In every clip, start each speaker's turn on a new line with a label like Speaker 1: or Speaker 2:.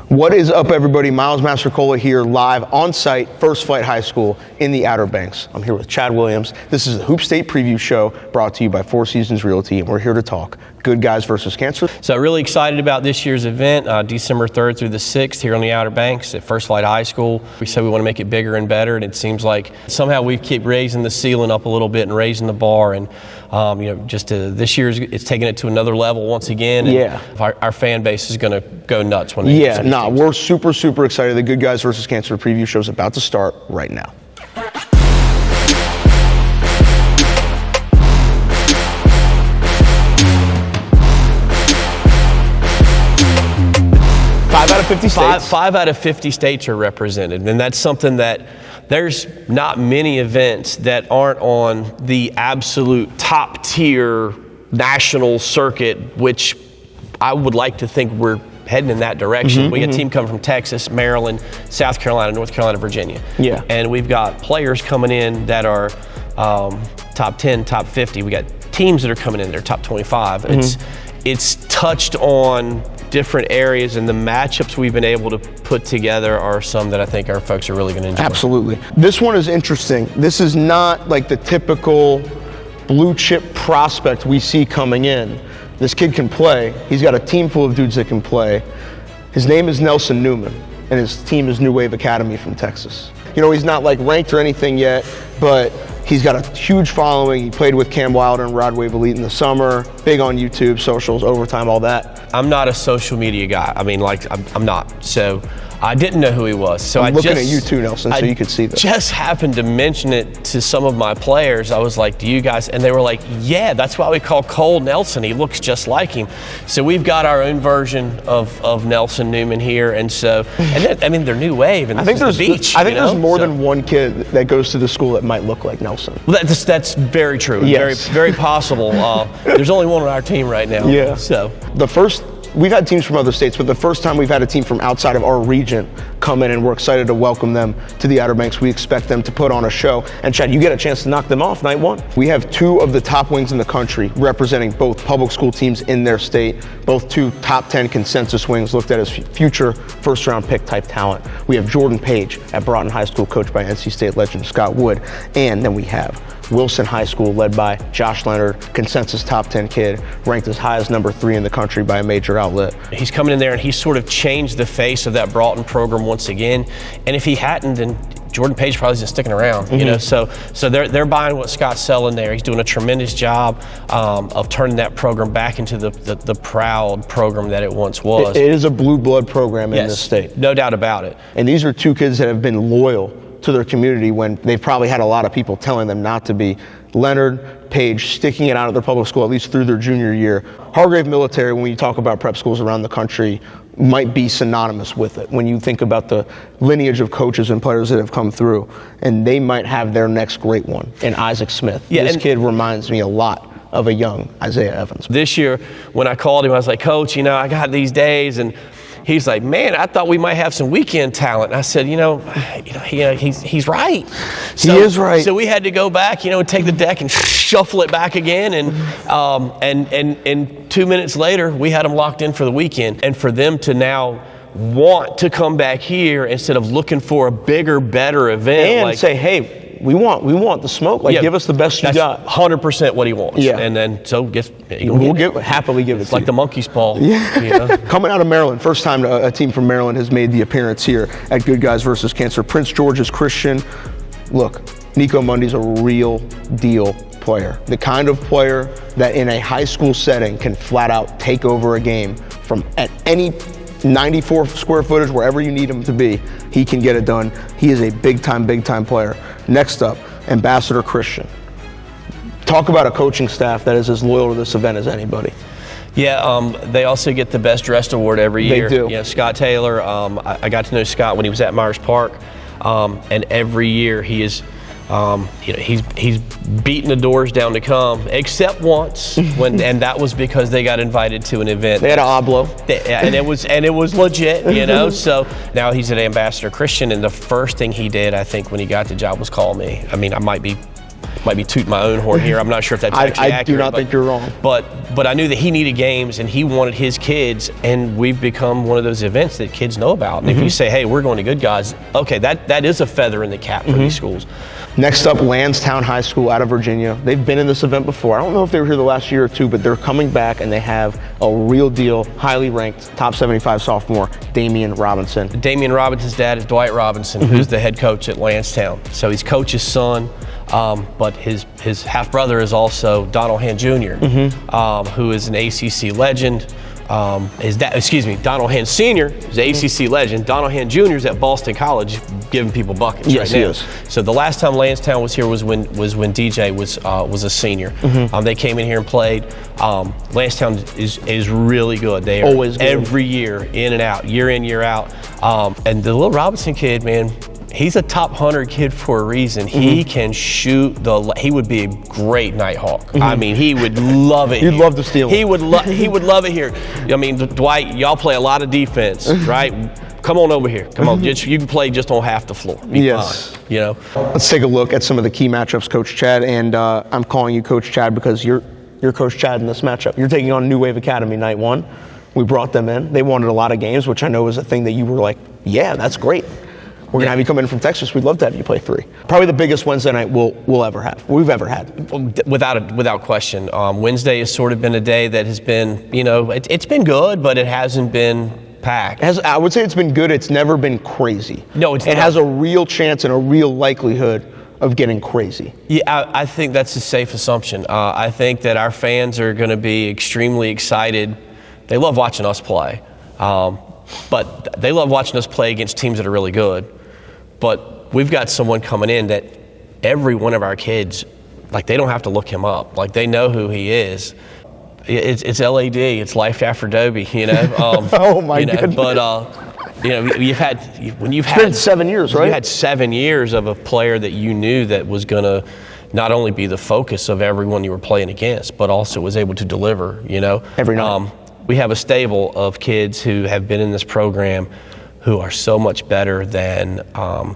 Speaker 1: What is up, everybody? Miles Mastrocola here, live on site, First Flight High School in the Outer Banks. I'm here with Chad Williams. This is the Hoop State Preview Show brought to you by Four Seasons Realty, and we're here to talk good guys versus cancer.
Speaker 2: So really excited about this year's event, December 3rd through the 6th here on the Outer Banks at First Flight High School. We said we want to make it bigger and better, and it seems like somehow we keep raising the ceiling up a little bit and raising the bar, and this year's it's taking it to another level once again. And
Speaker 1: yeah,
Speaker 2: our fan base is going to go nuts when they get
Speaker 1: teams. We're super excited. The Good Guys versus Cancer Preview Show is about to start right now. Five out of 50 states.
Speaker 2: Five out of 50 states are represented, and that's something that there's not many events that aren't on the absolute top tier national circuit, which I would like to think we're heading in that direction. We got a team coming from Texas, Maryland, South Carolina, North Carolina, Virginia.
Speaker 1: Yeah.
Speaker 2: And we've got players coming in that are top 10, top 50. We got teams that are coming in that are top 25. It's touched on different areas, and the matchups we've been able to put together are some that I think our folks are really going to enjoy.
Speaker 1: Absolutely. This one is interesting. This is not like the typical blue chip prospect we see coming in. This kid can play. He's got a team full of dudes that can play. His name is Nelson Neumann, and his team is New Wave Academy from Texas. You know, he's not like ranked or anything yet, but he's got a huge following. He played with Cam Wilder and Rod Wave Elite in the summer, big on YouTube, socials, overtime, all that.
Speaker 2: I'm not a social media guy. I mean, I'm not. So I didn't know who he was. So
Speaker 1: I'm looking at you too, Nelson, so you could see this.
Speaker 2: Just happened to mention it to some of my players. I was like, do you guys? And they were like, yeah, that's why we call Cole Nelson. He looks just like him. So we've got our own version of Nelson Neumann here. And so, they're New Wave, and I think there's the beach.
Speaker 1: I think there's more than one kid that goes to the school that might look like Nelson.
Speaker 2: Well, that's very true.
Speaker 1: Yes.
Speaker 2: Very possible. There's only one on our team right now.
Speaker 1: Yeah.
Speaker 2: So
Speaker 1: we've had teams from other states, but the first time we've had a team from outside of our region come in, and we're excited to welcome them to the Outer Banks. We expect them to put on a show. And Chad, you get a chance to knock them off night one. We have two of the top wings in the country representing both public school teams in their state, both two top 10 consensus wings looked at as future first round pick type talent. We have Jordan Page at Broughton High School, coached by NC State legend Scott Wood. And then we have Wilson High School, led by Josh Leonard, consensus top 10 kid, ranked as high as number 3 in the country by a major outlet.
Speaker 2: He's coming in there, and he's sort of changed the face of that Broughton program once again. And if he hadn't, then Jordan Page probably isn't sticking around, you know. So they're buying what Scott's selling there. He's doing a tremendous job of turning that program back into the proud program that it once was.
Speaker 1: It is a blue blood program in this state.
Speaker 2: No doubt about it.
Speaker 1: And these are two kids that have been loyal to their community when they've probably had a lot of people telling them not to be. Leonard, Page, sticking it out of their public school at least through their junior year. Hargrave Military, when you talk about prep schools around the country, might be synonymous with it when you think about the lineage of coaches and players that have come through, and they might have their next great one in Isaac Smith. Yeah, this kid reminds me a lot of a young Isaiah Evans.
Speaker 2: This year, when I called him, I was like, Coach, I got these days, and he's like, man, I thought we might have some weekend talent. And I said, he's right.
Speaker 1: He is right.
Speaker 2: So we had to go back, take the deck and shuffle it back again. And 2 minutes later, we had them locked in for the weekend. And for them to now want to come back here instead of looking for a bigger, better event.
Speaker 1: And say, hey, we want the smoke. Give us the best you got.
Speaker 2: 100% what he wants.
Speaker 1: Yeah.
Speaker 2: And then
Speaker 1: we'll happily give it
Speaker 2: to you. Like the monkey's paw.
Speaker 1: Yeah. Coming out of Maryland, first time a team from Maryland has made the appearance here at Good Guys versus Cancer. Prince George's Christian. Look, Nico Mundy's a real deal player. The kind of player that in a high school setting can flat out take over a game from at any 94 square footage, wherever you need him to be, he can get it done. He is a big time player. Next up, Ambassador Christian. Talk about a coaching staff that is as loyal to this event as anybody.
Speaker 2: Yeah, they also get the Best Dressed Award every year.
Speaker 1: They do.
Speaker 2: Yeah, Scott Taylor, I got to know Scott when he was at Myers Park, and every year he is he's beaten the doors down to come, except once, and that was because they got invited to an event.
Speaker 1: They had an oblo,
Speaker 2: and it was legit, So now he's at Ambassador Christian, and the first thing he did, I think, when he got the job, was call me. I mean, I might be might be tooting my own horn here. I'm not sure if that's actually accurate.
Speaker 1: I do not think you're wrong.
Speaker 2: But I knew that he needed games and he wanted his kids, and we've become one of those events that kids know about. And if you say, hey, we're going to Good Guys, okay, that is a feather in the cap for these schools.
Speaker 1: Next up, Lansdowne High School out of Virginia. They've been in this event before. I don't know if they were here the last year or two, but they're coming back and they have a real deal, highly ranked, top 75 sophomore, Damian Robinson.
Speaker 2: Damian Robinson's dad is Dwight Robinson, who's the head coach at Lansdowne. So he's coach's son, but his half-brother is also Donald Hand Jr., who is an ACC legend. Donald Hand Sr. is an ACC legend. Donald Hand Jr. is at Boston College giving people buckets right now.
Speaker 1: He is.
Speaker 2: So the last time Lansdowne was here was when DJ was a senior. They came in here and played. Lansdowne is really good. They are
Speaker 1: always good.
Speaker 2: Every year, in and out, year in, year out. And the little Robinson kid, man, he's a top 100 kid for a reason. He can shoot he would be a great Nighthawk. I mean, he would love it.
Speaker 1: You'd love to steal him.
Speaker 2: He would love it here. I mean, Dwight, y'all play a lot of defense, right? Come on over here. Come on. You can play just on half the floor. Be fine, you know.
Speaker 1: Let's take a look at some of the key matchups, Coach Chad. And I'm calling you Coach Chad because you're Coach Chad in this matchup. You're taking on New Wave Academy night one. We brought them in. They wanted a lot of games, which I know is a thing that you were like, yeah, that's great. We're going to have you come in from Texas. We'd love to have you play 3. Probably the biggest Wednesday night we'll ever have. We've ever had.
Speaker 2: Without question. Wednesday has sort of been a day that has been, you know, it's been good, but it hasn't been packed.
Speaker 1: I would say it's been good. It's never been crazy.
Speaker 2: No, it
Speaker 1: has a real chance and a real likelihood of getting crazy.
Speaker 2: Yeah, I think that's a safe assumption. I think that our fans are going to be extremely excited. They love watching us play, but they love watching us play against teams that are really good. But we've got someone coming in that every one of our kids, like, they don't have to look him up. Like, they know who he is. It's LAD. It's Life After Dobie, you know.
Speaker 1: Oh my goodness.
Speaker 2: But you know, you've
Speaker 1: had 7 years, right?
Speaker 2: You had 7 years of a player that you knew that was going to not only be the focus of everyone you were playing against, but also was able to deliver. You know,
Speaker 1: every night.
Speaker 2: We have a stable of kids who have been in this program who are so much better than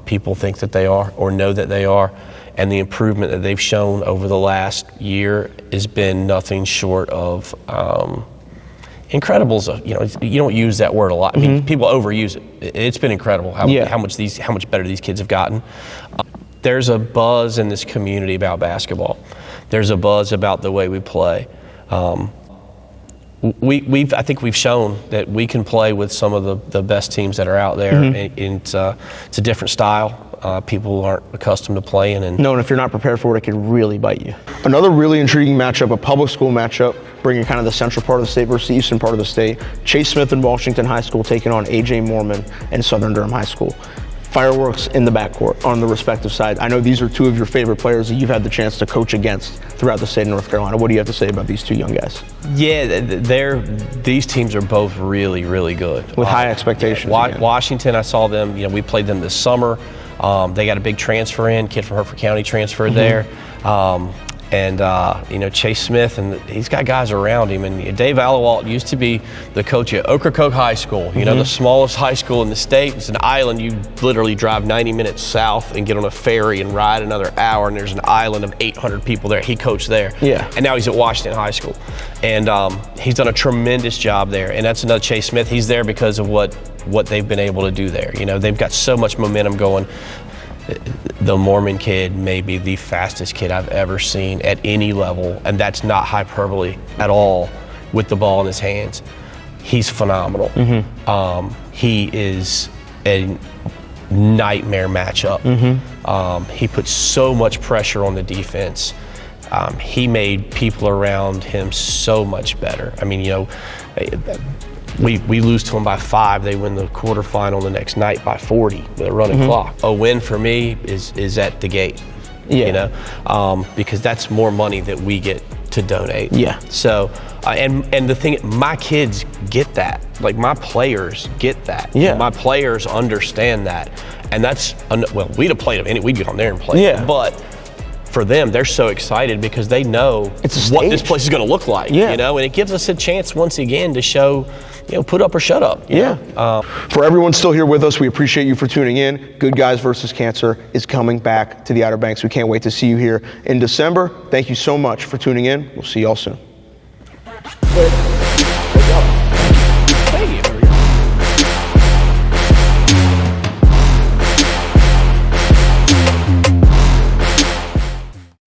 Speaker 2: people think that they are or know that they are. And the improvement that they've shown over the last year has been nothing short of incredible. You know, you don't use that word a lot. I mean, people overuse it. It's been incredible how much better these kids have gotten. There's a buzz in this community about basketball. There's a buzz about the way we play. I think we've shown that we can play with some of the best teams that are out there. And it's a different style. People aren't accustomed to playing. And
Speaker 1: if you're not prepared for it, it can really bite you. Another really intriguing matchup, a public school matchup, bringing kind of the central part of the state versus the eastern part of the state. Chase Smith and Washington High School taking on A.J. Moorman and Southern Durham High School. Fireworks in the backcourt on the respective side. I know these are 2 of your favorite players that you've had the chance to coach against throughout the state of North Carolina. What do you have to say about these 2 young guys?
Speaker 2: Yeah, these teams are both really, really good.
Speaker 1: With high expectations.
Speaker 2: Washington, I saw them, we played them this summer. They got a big transfer in, kid from Hertford County transferred there. Chase Smith, and he's got guys around him. And Dave Allawalt used to be the coach at Ocracoke High School, the smallest high school in the state. It's an island. You literally drive 90 minutes south and get on a ferry and ride another hour, and there's an island of 800 people there. He coached there.
Speaker 1: Yeah.
Speaker 2: And now he's at Washington High School. And he's done a tremendous job there. And that's another Chase Smith. He's there because of what they've been able to do there. They've got so much momentum going. The Mormon kid may be the fastest kid I've ever seen at any level, and that's not hyperbole at all, with the ball in his hands. He's phenomenal. He is a nightmare matchup. He puts so much pressure on the defense. He made people around him so much better. I mean, we lose to them by 5. They win the quarterfinal the next night by 40 with a running clock. A win for me is at the gate. Because that's more money that we get to donate. Yeah. So, and the thing, my kids get that. Like, my players get that. Yeah. My players understand that, and that's we'd have played them. We'd get on there and play. Yeah. But for them, they're so excited because they know
Speaker 1: It's a
Speaker 2: what this
Speaker 1: stage.
Speaker 2: place is going to look like,
Speaker 1: Yeah.
Speaker 2: you know, and it gives us a chance once again to show, you know, put up or shut up. you know?
Speaker 1: For everyone still here with us, we appreciate you for tuning in. Good Guys versus Cancer is coming back to the Outer Banks. We can't wait to see you here in December. Thank you so much for tuning in. We'll see y'all soon.